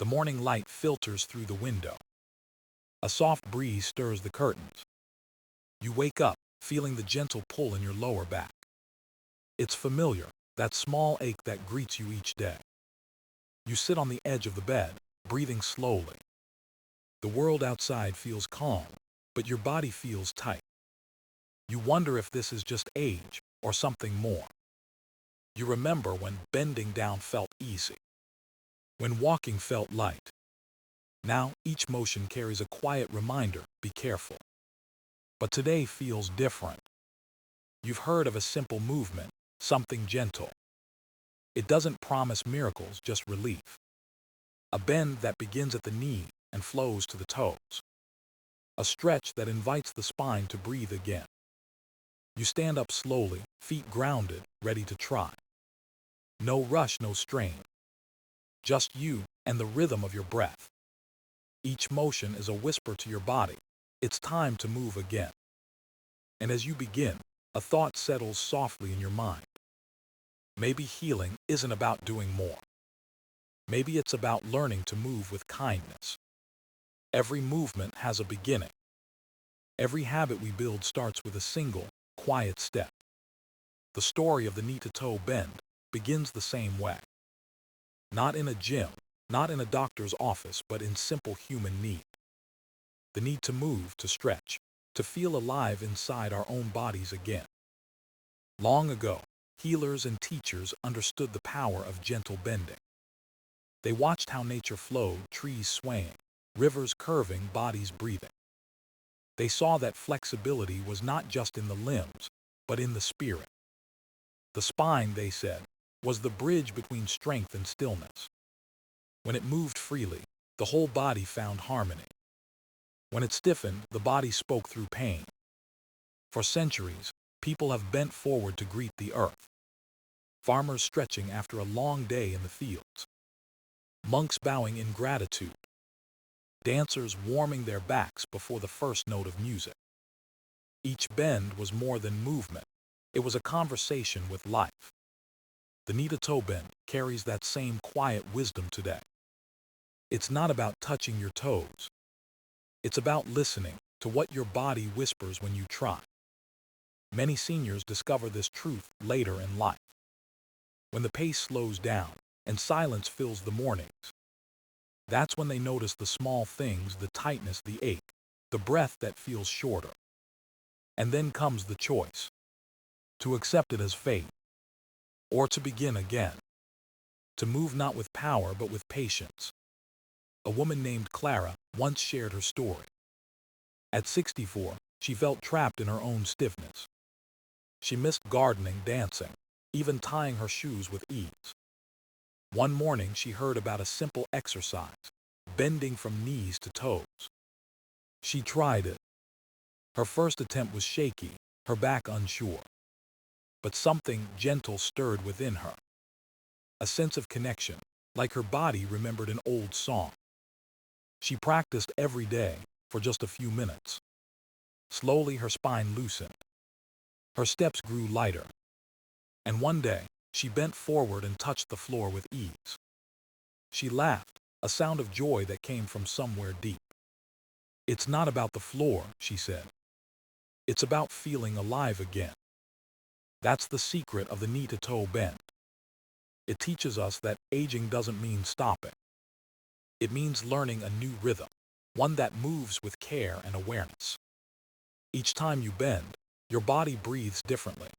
The morning light filters through the window. A soft breeze stirs the curtains. You wake up, feeling the gentle pull in your lower back. It's familiar, that small ache that greets you each day. You sit on the edge of the bed, breathing slowly. The world outside feels calm, but your body feels tight. You wonder if this is just age or something more. You remember when bending down felt easy, when walking felt light. Now each motion carries a quiet reminder, be careful. But today feels different. You've heard of a simple movement, something gentle. It doesn't promise miracles, just relief. A bend that begins at the knee and flows to the toes. A stretch that invites the spine to breathe again. You stand up slowly, feet grounded, ready to try. No rush, no strain. Just you and the rhythm of your breath. Each motion is a whisper to your body. It's time to move again. And as you begin, a thought settles softly in your mind. Maybe healing isn't about doing more. Maybe it's about learning to move with kindness. Every movement has a beginning. Every habit we build starts with a single, quiet step. The story of the knee-to-toe bend begins the same way. Not in a gym, not in a doctor's office, but in simple human need. The need to move, to stretch, to feel alive inside our own bodies again. Long ago, healers and teachers understood the power of gentle bending. They watched how nature flowed, trees swaying, rivers curving, bodies breathing. They saw that flexibility was not just in the limbs, but in the spirit. The spine, they said, was the bridge between strength and stillness. When it moved freely, the whole body found harmony. When it stiffened, the body spoke through pain. For centuries, people have bent forward to greet the earth. Farmers stretching after a long day in the fields. Monks bowing in gratitude. Dancers warming their backs before the first note of music. Each bend was more than movement. It was a conversation with life. The knee-to-toe bend carries that same quiet wisdom today. It's not about touching your toes. It's about listening to what your body whispers when you try. Many seniors discover this truth later in life. When the pace slows down and silence fills the mornings, that's when they notice the small things, the tightness, the ache, the breath that feels shorter. And then comes the choice. To accept it as fate, or to begin again. To move not with power but with patience. A woman named Clara once shared her story. At 64, she felt trapped in her own stiffness. She missed gardening, dancing, even tying her shoes with ease. One morning she heard about a simple exercise, bending from knees to toes. She tried it. Her first attempt was shaky, her back unsure. But something gentle stirred within her. A sense of connection, like her body remembered an old song. She practiced every day for just a few minutes. Slowly her spine loosened. Her steps grew lighter. And one day, she bent forward and touched the floor with ease. She laughed, a sound of joy that came from somewhere deep. It's not about the floor, she said. It's about feeling alive again. That's the secret of the knee-to-toe bend. It teaches us that aging doesn't mean stopping. It means learning a new rhythm, one that moves with care and awareness. Each time you bend, your body breathes differently.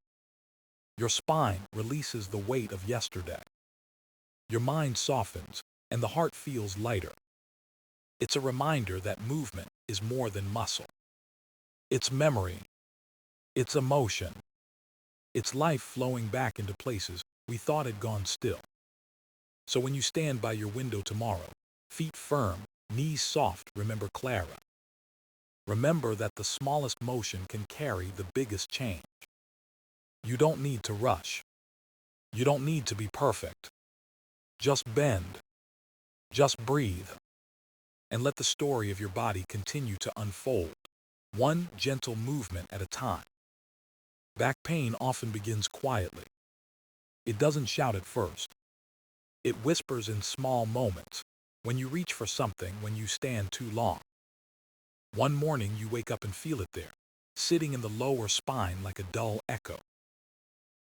Your spine releases the weight of yesterday. Your mind softens, and the heart feels lighter. It's a reminder that movement is more than muscle. It's memory. It's emotion. It's life flowing back into places we thought had gone still. So when you stand by your window tomorrow, feet firm, knees soft, remember Clara. Remember that the smallest motion can carry the biggest change. You don't need to rush. You don't need to be perfect. Just bend. Just breathe. And let the story of your body continue to unfold, one gentle movement at a time. Back pain often begins quietly. It doesn't shout at first. It whispers in small moments, When you reach for something, when you stand too long. One morning you wake up and feel it there, sitting in the lower spine like a dull echo.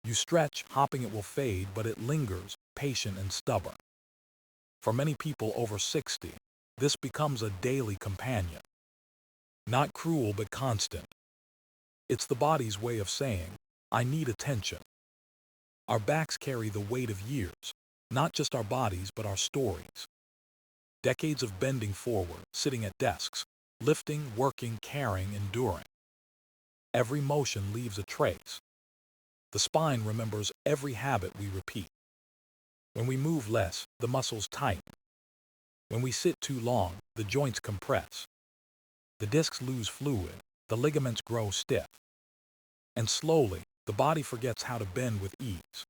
You stretch, hoping it will fade, but it lingers, patient and stubborn. For many people over 60, this becomes a daily companion. Not cruel, but constant. It's the body's way of saying, I need attention. Our backs carry the weight of years, not just our bodies, but our stories. Decades of bending forward, sitting at desks, lifting, working, carrying, enduring. Every motion leaves a trace. The spine remembers every habit we repeat. When we move less, the muscles tighten. When we sit too long, the joints compress. The discs lose fluid, the ligaments grow stiff. And slowly, the body forgets how to bend with ease.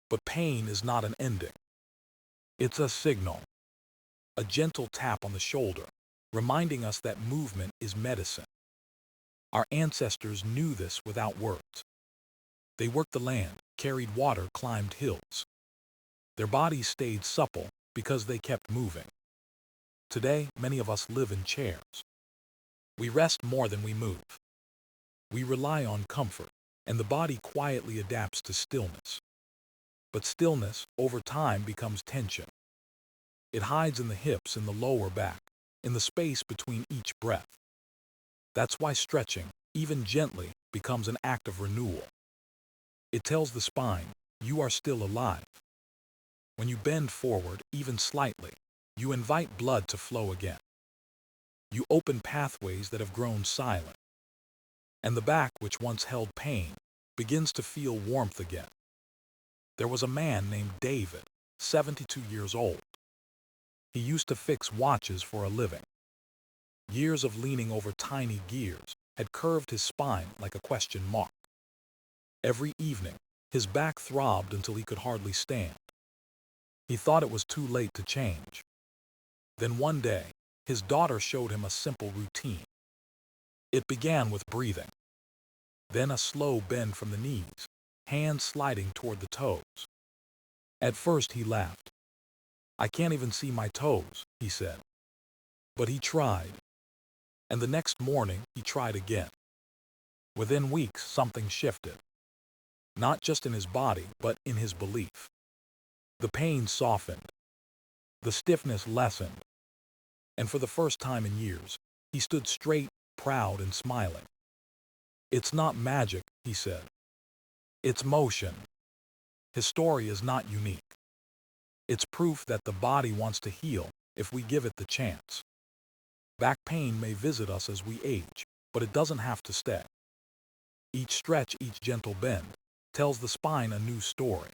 But pain is not an ending. It's a signal. A gentle tap on the shoulder, reminding us that movement is medicine. Our ancestors knew this without words. They worked the land, carried water, climbed hills. Their bodies stayed supple because they kept moving. Today, many of us live in chairs. We rest more than we move. We rely on comfort, and the body quietly adapts to stillness. But stillness, over time, becomes tension. It hides in the hips, in the lower back, in the space between each breath. That's why stretching, even gently, becomes an act of renewal. It tells the spine, you are still alive. When you bend forward, even slightly, you invite blood to flow again. You open pathways that have grown silent. And the back, which once held pain, begins to feel warmth again. There was a man named David, 72 years old. He used to fix watches for a living. Years of leaning over tiny gears had curved his spine like a question mark. Every evening, his back throbbed until he could hardly stand. He thought it was too late to change. Then one day, his daughter showed him a simple routine. It began with breathing. Then a slow bend from the knees, hands sliding toward the toes. At first he laughed. I can't even see my toes, he said. But he tried. And the next morning he tried again. Within weeks, something shifted. Not just in his body, but in his belief. The pain softened. The stiffness lessened. And for the first time in years, he stood straight, proud and smiling. It's not magic, he said. It's motion. His story is not unique. It's proof that the body wants to heal if we give it the chance. Back pain may visit us as we age, but it doesn't have to stay. Each stretch, each gentle bend, tells the spine a new story.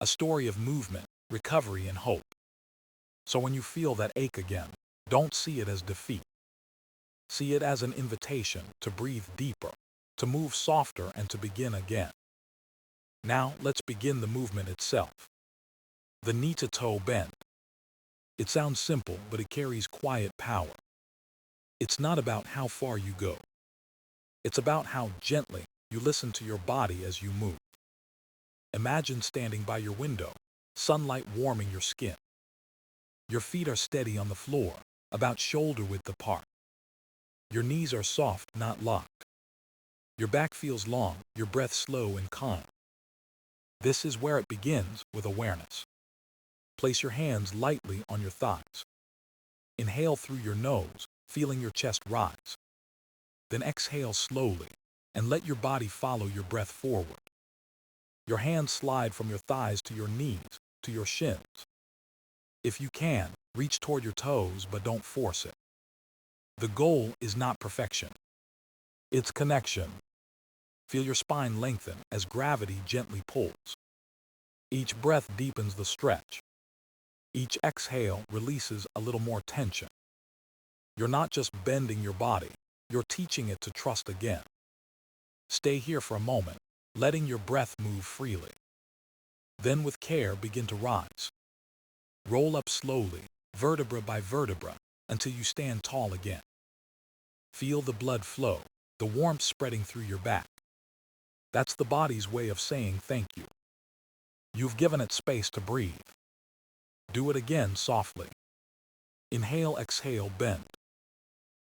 A story of movement, recovery, and hope. So when you feel that ache again, don't see it as defeat. See it as an invitation to breathe deeper, to move softer, and to begin again. Now, let's begin the movement itself. The knee-to-toe bend. It sounds simple, but it carries quiet power. It's not about how far you go. It's about how gently you listen to your body as you move. Imagine standing by your window, sunlight warming your skin. Your feet are steady on the floor, about shoulder-width apart. Your knees are soft, not locked. Your back feels long, your breath slow and calm. This is where it begins, with awareness. Place your hands lightly on your thighs. Inhale through your nose, feeling your chest rise. Then exhale slowly, and let your body follow your breath forward. Your hands slide from your thighs to your knees, to your shins. If you can, reach toward your toes, but don't force it. The goal is not perfection. It's connection. Feel your spine lengthen as gravity gently pulls. Each breath deepens the stretch. Each exhale releases a little more tension. You're not just bending your body, you're teaching it to trust again. Stay here for a moment, letting your breath move freely. Then with care, begin to rise. Roll up slowly, vertebra by vertebra, until you stand tall again. Feel the blood flow, the warmth spreading through your back. That's the body's way of saying thank you. You've given it space to breathe. Do it again softly, Inhale, exhale, bend.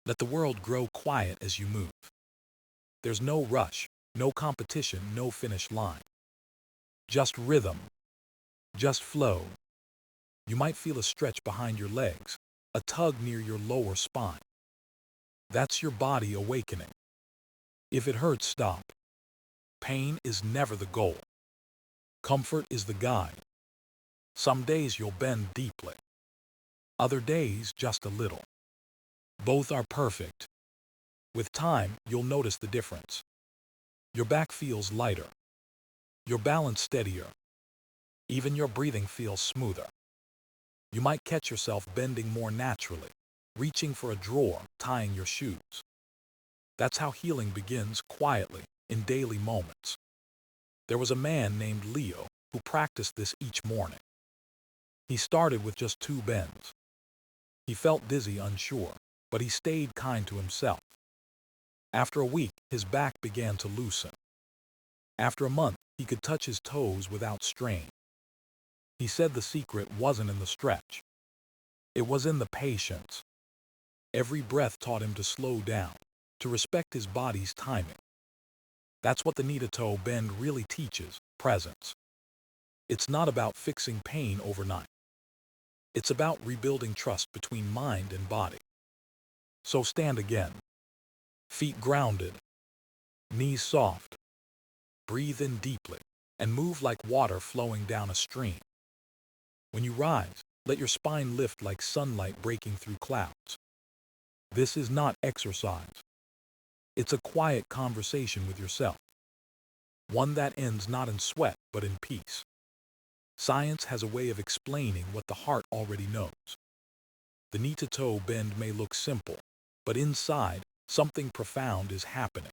Let the world grow quiet as you move. There's no rush, no competition, no finish line. Just rhythm, just flow. You might feel a stretch behind your legs, a tug near your lower spine. That's your body awakening. If it hurts, stop. Pain is never the goal. Comfort is the guide. Some days you'll bend deeply. Other days, just a little. Both are perfect. With time, you'll notice the difference. Your back feels lighter. Your balance steadier. Even your breathing feels smoother. You might catch yourself bending more naturally, reaching for a drawer, tying your shoes. That's how healing begins, quietly, in daily moments. There was a man named Leo who practiced this each morning. He started with just 2 bends. He felt dizzy, unsure, but he stayed kind to himself. After a week, his back began to loosen. After a month, he could touch his toes without strain. He said the secret wasn't in the stretch. It was in the patience. Every breath taught him to slow down, to respect his body's timing. That's what the knee-to-toe bend really teaches, presence. It's not about fixing pain overnight. It's about rebuilding trust between mind and body. So stand again. Feet grounded, knees soft. Breathe in deeply and move like water flowing down a stream. When you rise, let your spine lift like sunlight breaking through clouds. This is not exercise. It's a quiet conversation with yourself. One that ends not in sweat, but in peace. Science has a way of explaining what the heart already knows. The knee-to-toe bend may look simple, but inside, something profound is happening.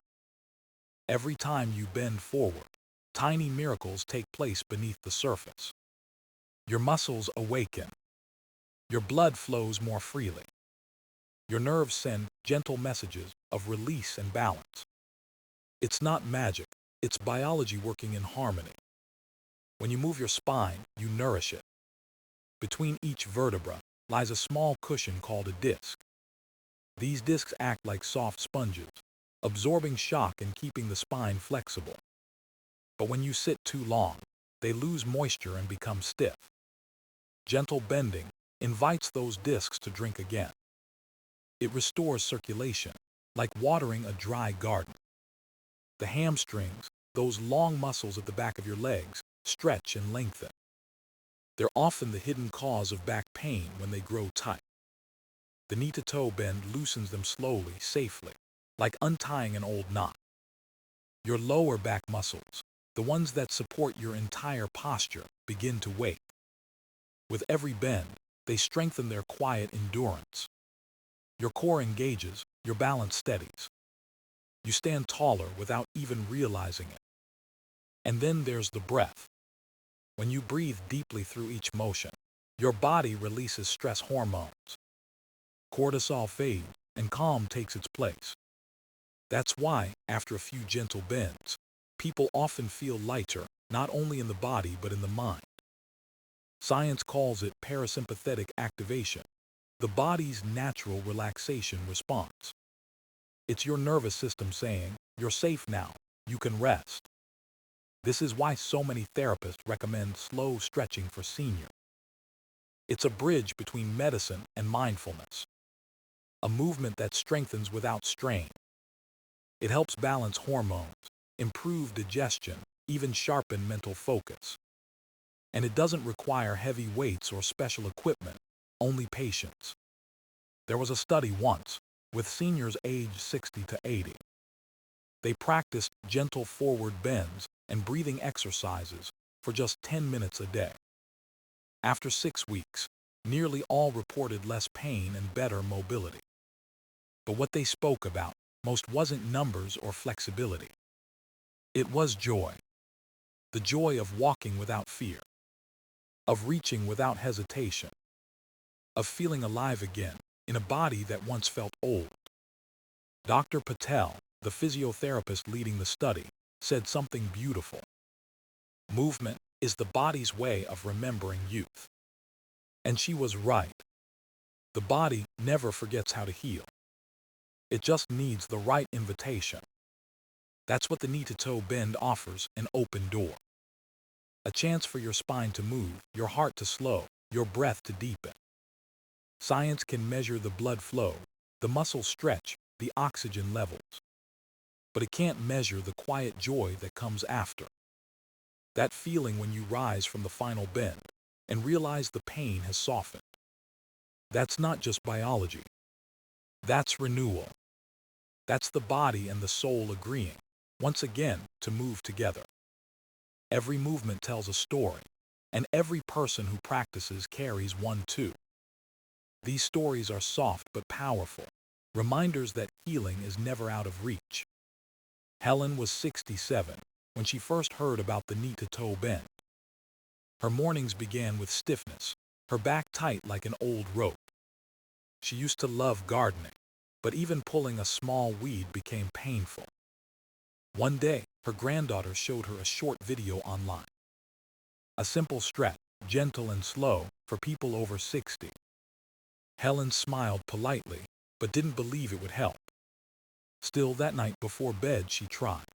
Every time you bend forward, tiny miracles take place beneath the surface. Your muscles awaken. Your blood flows more freely. Your nerves send gentle messages of release and balance. It's not magic, it's biology working in harmony. When you move your spine, you nourish it. Between each vertebra lies a small cushion called a disc. These discs act like soft sponges, absorbing shock and keeping the spine flexible. But when you sit too long, they lose moisture and become stiff. Gentle bending invites those discs to drink again. It restores circulation, like watering a dry garden. The hamstrings, those long muscles at the back of your legs, stretch and lengthen. They're often the hidden cause of back pain when they grow tight. The knee-to-toe bend loosens them slowly, safely, like untying an old knot. Your lower back muscles, the ones that support your entire posture, begin to wake. With every bend, they strengthen their quiet endurance. Your core engages, your balance steadies. You stand taller without even realizing it. And then there's the breath. When you breathe deeply through each motion, your body releases stress hormones. Cortisol fades, and calm takes its place. That's why, after a few gentle bends, people often feel lighter, not only in the body but in the mind. Science calls it parasympathetic activation, the body's natural relaxation response. It's your nervous system saying, "You're safe now, you can rest." This is why so many therapists recommend slow stretching for seniors. It's a bridge between medicine and mindfulness, a movement that strengthens without strain. It helps balance hormones, improve digestion, even sharpen mental focus. And it doesn't require heavy weights or special equipment, only patience. There was a study once with seniors aged 60 to 80. They practiced gentle forward bends and breathing exercises for just 10 minutes a day. After 6 weeks, nearly all reported less pain and better mobility. But what they spoke about most wasn't numbers or flexibility. It was joy. The joy of walking without fear, of reaching without hesitation, of feeling alive again in a body that once felt old. Dr. Patel, the physiotherapist leading the study, said something beautiful. Movement is the body's way of remembering youth. And she was right. The body never forgets how to heal. It just needs the right invitation. That's what the knee-to-toe bend offers: an open door. A chance for your spine to move, your heart to slow, your breath to deepen. Science can measure the blood flow, the muscle stretch, the oxygen levels. But it can't measure the quiet joy that comes after. That feeling when you rise from the final bend and realize the pain has softened. That's not just biology. That's renewal. That's the body and the soul agreeing, once again, to move together. Every movement tells a story, and every person who practices carries one too. These stories are soft but powerful, reminders that healing is never out of reach. Helen was 67 when she first heard about the knee-to-toe bend. Her mornings began with stiffness, her back tight like an old rope. She used to love gardening, but even pulling a small weed became painful. One day, her granddaughter showed her a short video online. A simple stretch, gentle and slow, for people over 60. Helen smiled politely, but didn't believe it would help. Still, that night before bed, she tried.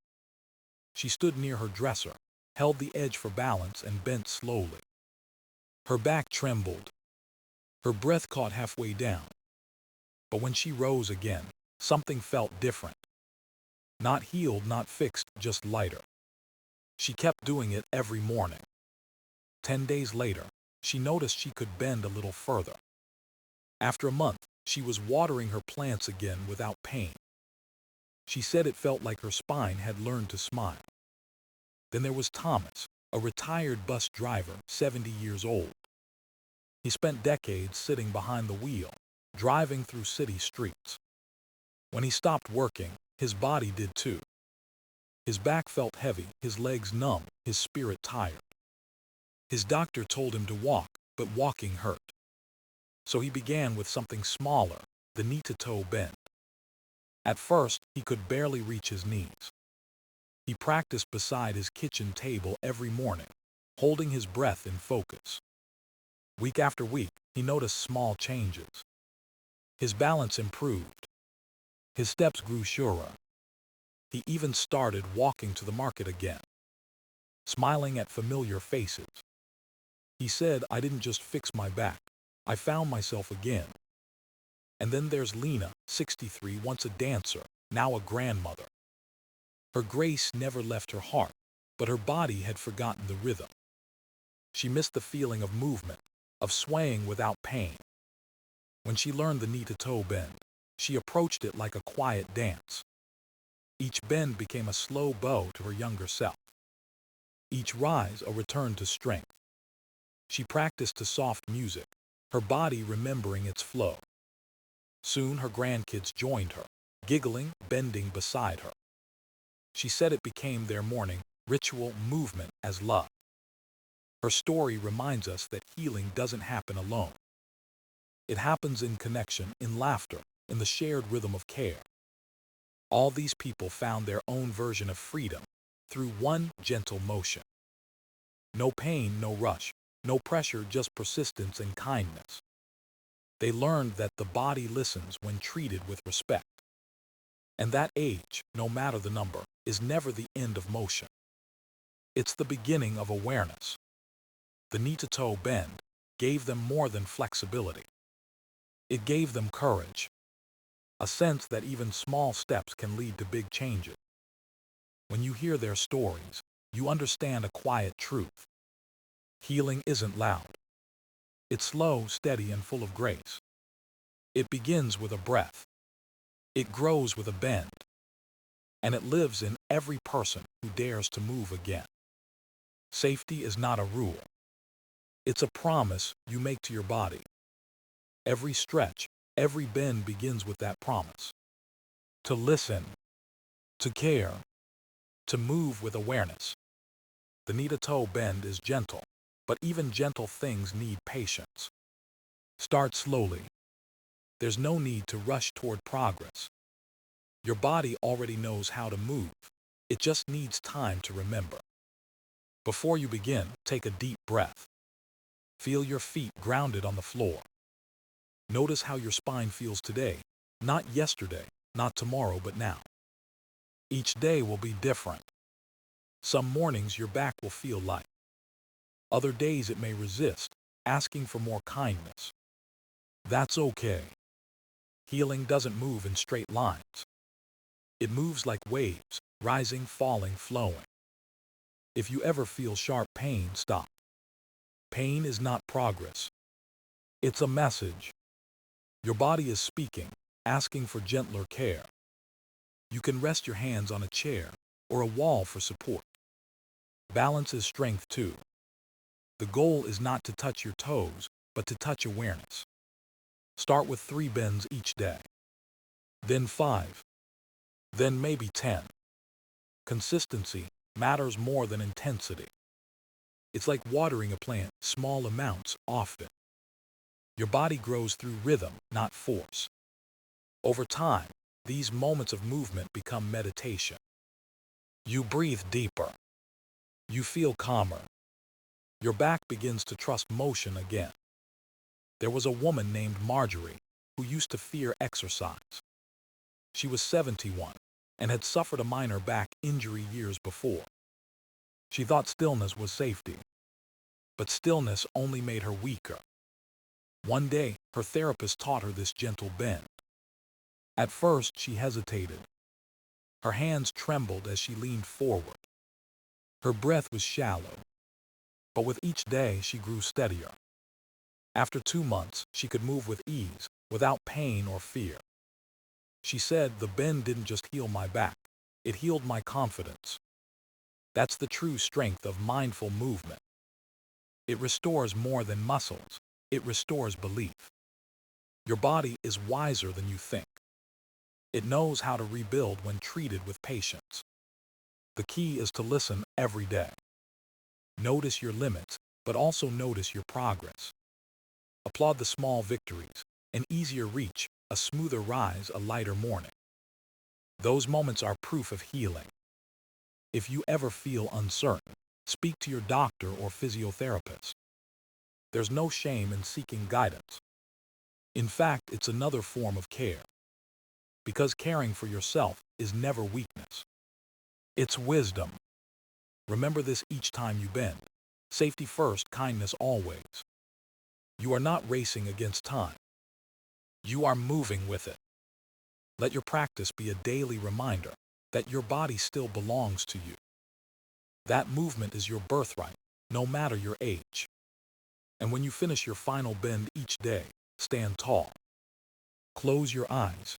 She stood near her dresser, held the edge for balance, and bent slowly. Her back trembled. Her breath caught halfway down. But when she rose again, something felt different. Not healed, not fixed, just lighter. She kept doing it every morning. 10 days later, she noticed she could bend a little further. After a month, she was watering her plants again without pain. She said it felt like her spine had learned to smile. Then there was Thomas, a retired bus driver, 70 years old. He spent decades sitting behind the wheel, driving through city streets. When he stopped working, his body did too. His back felt heavy, his legs numb, his spirit tired. His doctor told him to walk, but walking hurt. So he began with something smaller, the knee-to-toe bend. At first, he could barely reach his knees. He practiced beside his kitchen table every morning, holding his breath in focus. Week after week, he noticed small changes. His balance improved. His steps grew surer. He even started walking to the market again, smiling at familiar faces. He said, "I didn't just fix my back. I found myself again." And then there's Lina, 63, once a dancer, now a grandmother. Her grace never left her heart, but her body had forgotten the rhythm. She missed the feeling of movement, of swaying without pain. When she learned the knee-to-toe bend, she approached it like a quiet dance. Each bend became a slow bow to her younger self. Each rise a return to strength. She practiced to soft music, her body remembering its flow. Soon her grandkids joined her, giggling, bending beside her. She said it became their morning ritual, movement as love. Her story reminds us that healing doesn't happen alone. It happens in connection, in laughter, in the shared rhythm of care. All these people found their own version of freedom through one gentle motion. No pain, no rush, no pressure, just persistence and kindness. They learned that the body listens when treated with respect. And that age, no matter the number, is never the end of motion. It's the beginning of awareness. The knee-to-toe bend gave them more than flexibility. It gave them courage, a sense that even small steps can lead to big changes. When you hear their stories, you understand a quiet truth. Healing isn't loud. It's slow, steady, and full of grace. It begins with a breath. It grows with a bend. And it lives in every person who dares to move again. Safety is not a rule. It's a promise you make to your body. Every stretch, every bend begins with that promise. To listen, to care, to move with awareness. The knee-to-toe bend is gentle, but even gentle things need patience. Start slowly. There's no need to rush toward progress. Your body already knows how to move. It just needs time to remember. Before you begin, take a deep breath. Feel your feet grounded on the floor. Notice how your spine feels today, not yesterday, not tomorrow, but now. Each day will be different. Some mornings your back will feel light. Other days it may resist, asking for more kindness. That's okay. Healing doesn't move in straight lines. It moves like waves, rising, falling, flowing. If you ever feel sharp pain, stop. Pain is not progress. It's a message. Your body is speaking, asking for gentler care. You can rest your hands on a chair or a wall for support. Balance is strength too. The goal is not to touch your toes, but to touch awareness. Start with 3 bends each day. Then 5. Then maybe 10. Consistency matters more than intensity. It's like watering a plant, small amounts, often. Your body grows through rhythm, not force. Over time, these moments of movement become meditation. You breathe deeper. You feel calmer. Your back begins to trust motion again. There was a woman named Marjorie who used to fear exercise. She was 71 and had suffered a minor back injury years before. She thought stillness was safety, but stillness only made her weaker. One day, her therapist taught her this gentle bend. At first, she hesitated. Her hands trembled as she leaned forward. Her breath was shallow, but with each day she grew steadier. After 2 months, she could move with ease, without pain or fear. She said, "The bend didn't just heal my back, it healed my confidence." That's the true strength of mindful movement. It restores more than muscles, it restores belief. Your body is wiser than you think. It knows how to rebuild when treated with patience. The key is to listen every day. Notice your limits, but also notice your progress. Applaud the small victories, an easier reach, a smoother rise, a lighter morning. Those moments are proof of healing. If you ever feel uncertain, speak to your doctor or physiotherapist. There's no shame in seeking guidance. In fact, it's another form of care. Because caring for yourself is never weakness. It's wisdom. Remember this each time you bend. Safety first, kindness always. You are not racing against time. You are moving with it. Let your practice be a daily reminder that your body still belongs to you. That movement is your birthright, no matter your age. And when you finish your final bend each day, stand tall. Close your eyes.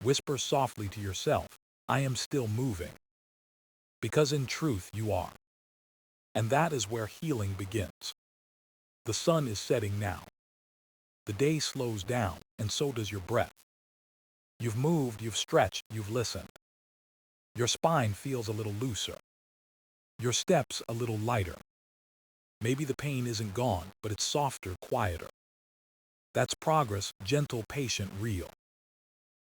Whisper softly to yourself, "I am still moving." Because in truth you are. And that is where healing begins. The sun is setting now. The day slows down, and so does your breath. You've moved, you've stretched, you've listened. Your spine feels a little looser. Your steps a little lighter. Maybe the pain isn't gone, but it's softer, quieter. That's progress, gentle, patient, real.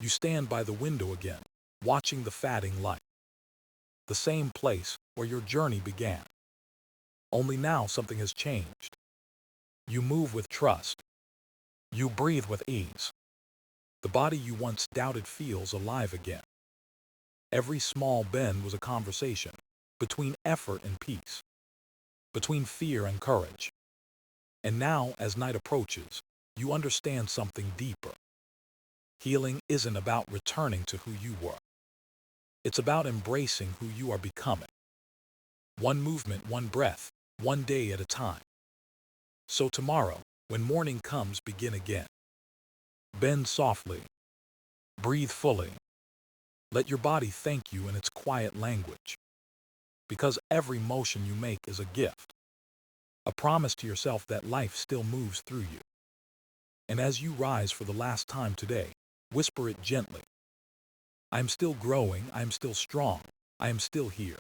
You stand by the window again, watching the fading light. The same place where your journey began. Only now something has changed. You move with trust. You breathe with ease. The body you once doubted feels alive again. Every small bend was a conversation between effort and peace, between fear and courage. And now, as night approaches, you understand something deeper. Healing isn't about returning to who you were. It's about embracing who you are becoming. One movement, one breath, one day at a time. So tomorrow, when morning comes, begin again. Bend softly. Breathe fully. Let your body thank you in its quiet language. Because every motion you make is a gift. A promise to yourself that life still moves through you. And as you rise for the last time today, whisper it gently. I am still growing, I am still strong, I am still here.